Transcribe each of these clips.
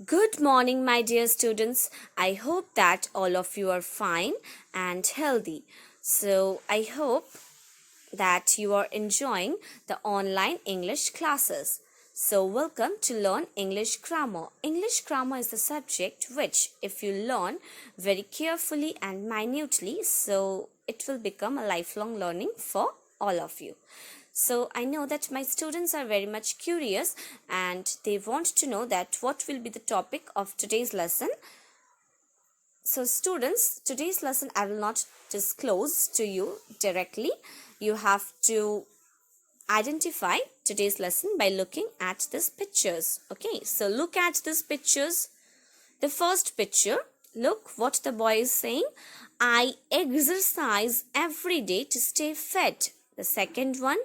Good morning, my dear students. I hope that all of you are fine and healthy. So, I hope that you are enjoying the online English classes. So, welcome to Learn English Grammar. English grammar is the subject which, if you learn very carefully and minutely, so it will become a lifelong learning for all of you. So I know that my students are very much curious and they want to know that what will be the topic of today's lesson. So students, today's lesson I will not disclose to you directly. You have to identify today's lesson by looking at these pictures. Okay, so look at these pictures. The first picture, look what the boy is saying. I exercise every day to stay fit. The second one,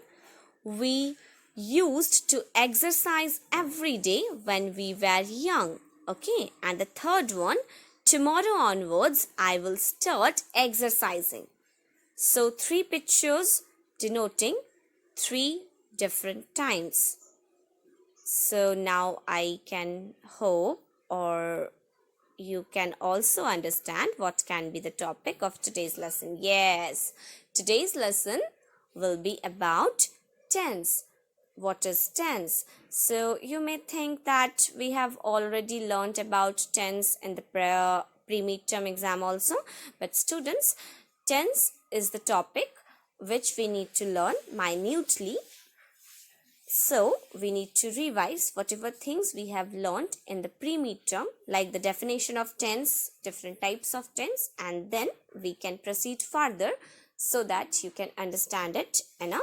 we used to exercise every day when we were young. Okay, and the third one, tomorrow onwards I will start exercising. So three pictures denoting three different times. So now I can hope or you can also understand what can be the topic of today's lesson. Yes, today's lesson will be about tense. What is tense? So you may think that we have already learned about tense in the pre-midterm exam also, but students, tense is the topic which we need to learn minutely. So we need to revise whatever things we have learned in the pre-midterm, like the definition of tense, different types of tense, and then we can proceed further so that you can understand it in a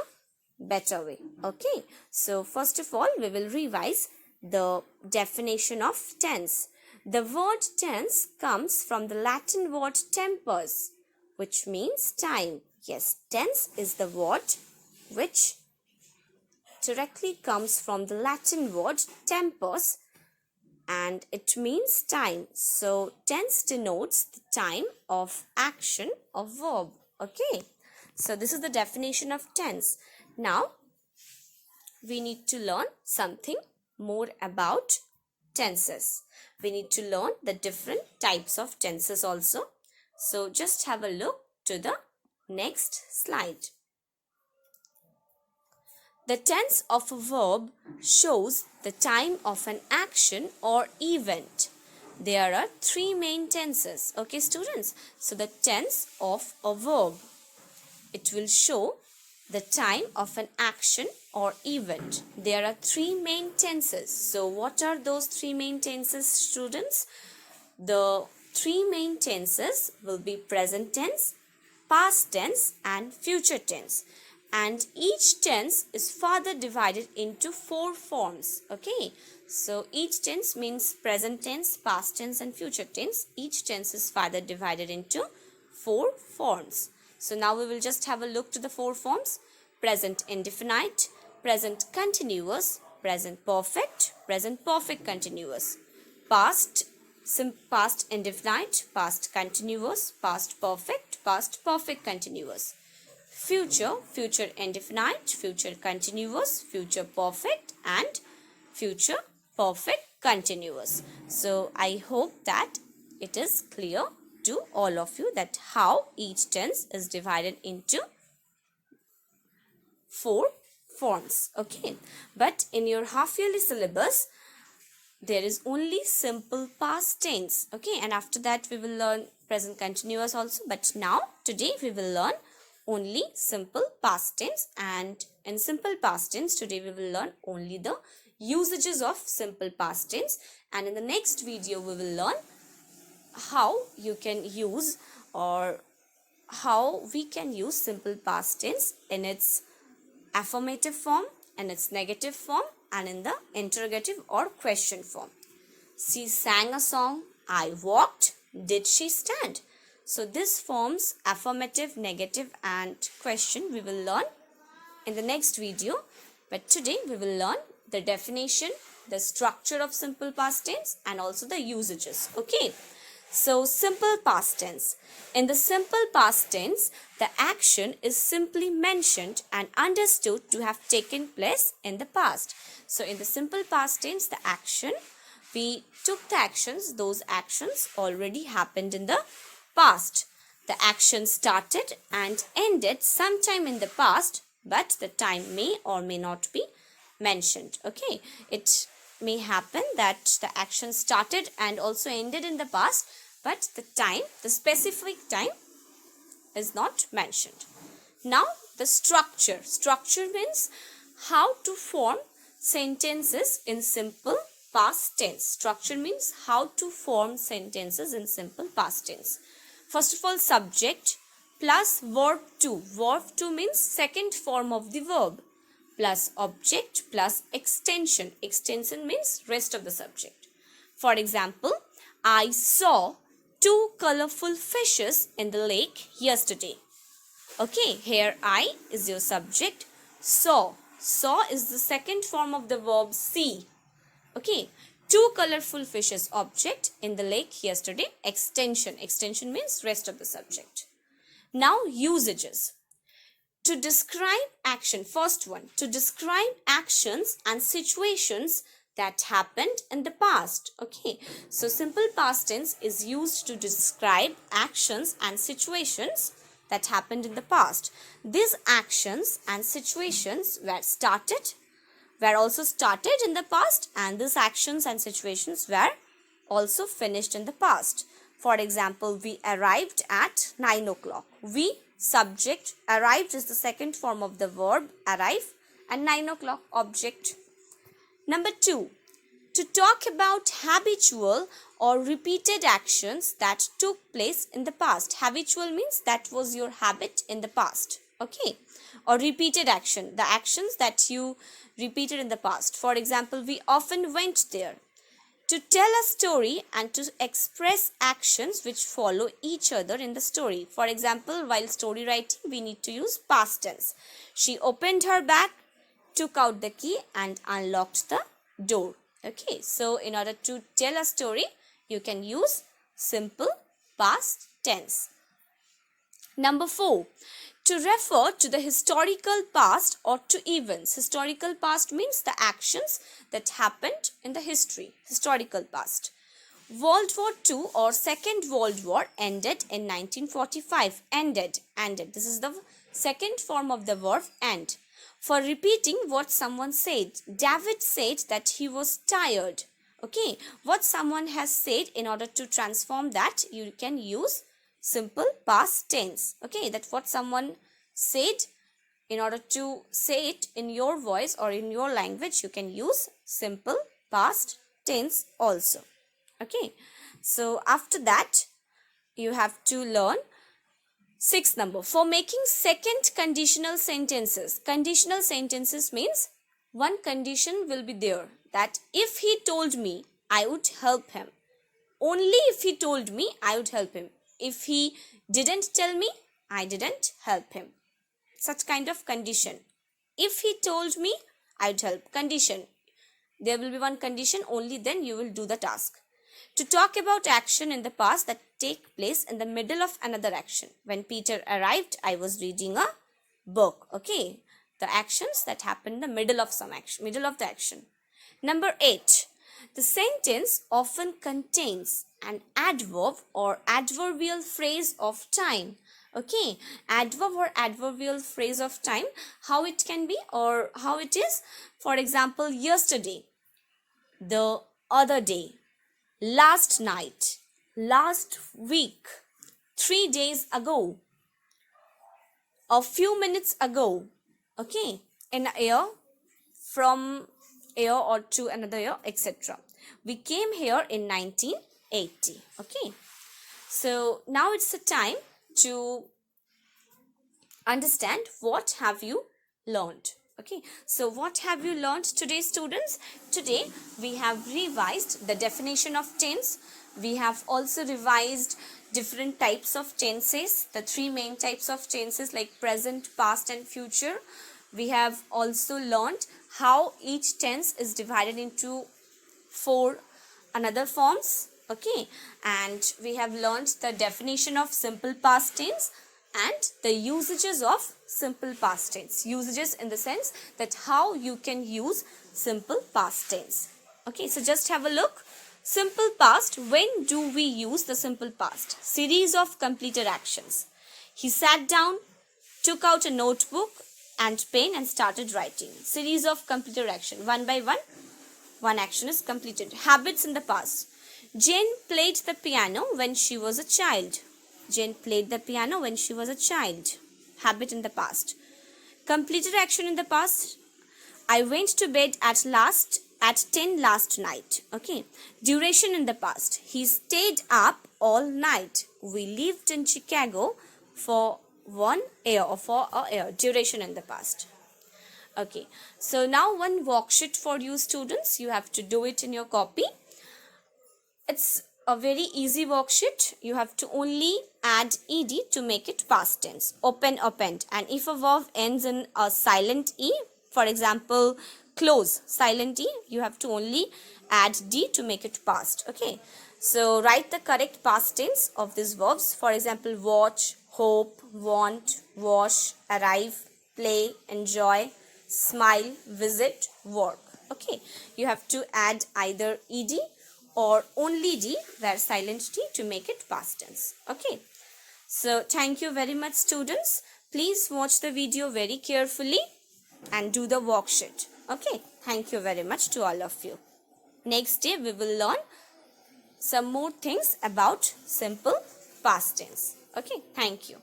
better way. Okay, so first of all we will revise the definition of tense. The word tense comes from the Latin word tempus, which means time. Yes, tense is the word which directly comes from the Latin word tempus and it means time. So tense denotes the time of action or verb. Okay, so this is the definition of tense. Now we need to learn something more about tenses. We need to learn the different types of tenses also. So just have a look to the next slide. The tense of a verb shows the time of an action or event. There are three main tenses. Okay, students. So the tense of a verb, it will show the time of an action or event. There are three main tenses. So what are those three main tenses, students? The three main tenses will be present tense, past tense and future tense. And each tense is further divided into four forms. Okay, so each tense means present tense, past tense and future tense. Each tense is further divided into four forms. So now we will just have a look to the four forms. Present indefinite, present continuous, present perfect continuous, past indefinite, past continuous, past perfect continuous, future indefinite, future continuous, future perfect and future perfect continuous. So I hope that it is clear to all of you that how each tense is divided into four forms. Okay, but in your half yearly syllabus there is only simple past tense. Okay, and after that we will learn present continuous also, but now today we will learn only simple past tense, and in simple past tense today we will learn only the usages of simple past tense, and in the next video we will learn how you can use or how we can use simple past tense in its affirmative form, in its negative form and in the interrogative or question form. She sang a song, I walked, did she stand? So this forms affirmative, negative and question we will learn in the next video. But today we will learn the definition, the structure of simple past tense and also the usages. Okay. So simple past tense. In the simple past tense, the action is simply mentioned and understood to have taken place in the past. So in the simple past tense, the action we took the actions, those actions already happened in the past. The action started and ended sometime in the past, but the time may or may not be mentioned. Okay, it may happen that the action started and also ended in the past, but the specific time is not mentioned. Now the structure. Structure means how to form sentences in simple past tense. Structure means how to form sentences in simple past tense. First of all, subject plus verb to. Verb to means second form of the verb, plus object plus extension. Extension means rest of the subject. For example, I saw 2 colorful fishes in the lake yesterday. Okay, here I is your subject. Saw. Saw is the second form of the verb see. Okay, 2 colorful fishes, object, in the lake yesterday. Extension. Extension means rest of the subject. Now usages. To describe action, first one, to describe actions and situations that happened in the past. Okay, so simple past tense is used to describe actions and situations that happened in the past. These actions and situations were also started in the past, and these actions and situations were also finished in the past. For example, we arrived at 9 o'clock. We, subject, arrived is the second form of the verb arrive, and 9 o'clock, object. Number 2, to talk about habitual or repeated actions that took place in the past. Habitual means that was your habit in the past. Okay, or repeated action, the actions that you repeated in the past. For example, we often went there. To tell a story and to express actions which follow each other in the story. For example, while story writing, we need to use past tense. She opened her bag, took out the key and unlocked the door. Okay, so in order to tell a story, you can use simple past tense. Number 4, to refer to the historical past or to events. Historical past means the actions that happened in the history, historical past. World War II or Second World War ended in 1945. Ended. This is the second form of the verb end. For repeating what someone said, David said that he was tired. Okay, what someone has said, in order to transform that, you can use simple past tense. Okay, that what someone said, in order to say it in your voice or in your language, you can use simple past tense also. Okay, so after that, you have to learn 6th number. For making second conditional sentences. Conditional sentences means one condition will be there, that if he told me, I would help him. Only if he told me, I would help him. If he didn't tell me, I didn't help him. Such kind of condition. If he told me, I would help. Condition. There will be one condition, only then you will do the task. To talk about action in the past that take place in the middle of another action. When Peter arrived, I was reading a book. Okay, the actions that happen in the middle of some action, middle of the action. Number 8, the sentence often contains an adverb or adverbial phrase of time. Okay, adverb or adverbial phrase of time, how it can be or how it is. For example, yesterday, the other day, last night, last week, 3 days ago, a few minutes ago. Okay, in a year, from year or to another year, etc. We came here in 1980. Okay, so now it's the time to understand what have you learned. Okay, so what have you learned today, students? Today we have revised the definition of tense. We have also revised different types of tenses, the 3 main types of tenses like present, past and future. We have also learned how each tense is divided into 4 another forms. Okay, and we have learned the definition of simple past tense and the usages of simple past tense. Usages in the sense that how you can use simple past tense. Okay, so just have a look. Simple past. When do we use the simple past? Series of completed actions. He sat down, took out a notebook and pen and started writing. Series of completed action. One by one action is completed. Habits in the past. Jane played the piano when she was a child. Jane played the piano when she was a child. Habit in the past. Completed action in the past. I went to bed at 10 last night. Okay. Duration in the past. He stayed up all night. We lived in Chicago for 1 year or for a year. Duration in the past. Okay. So now one worksheet for you students. You have to do it in your copy. It's a very easy worksheet. You have to only add ed to make it past tense. Open, opened. And if a verb ends in a silent e, for example, close, silent e, you have to only add d to make it past. Okay. So write the correct past tense of these verbs. For example, watch, hope, want, wash, arrive, play, enjoy, smile, visit, work. Okay. You have to add either ed or only d, where silent d, to make it past tense. Okay. So thank you very much students. Please watch the video very carefully and do the worksheet. Okay. Thank you very much to all of you. Next day we will learn some more things about simple past tense. Okay. Thank you.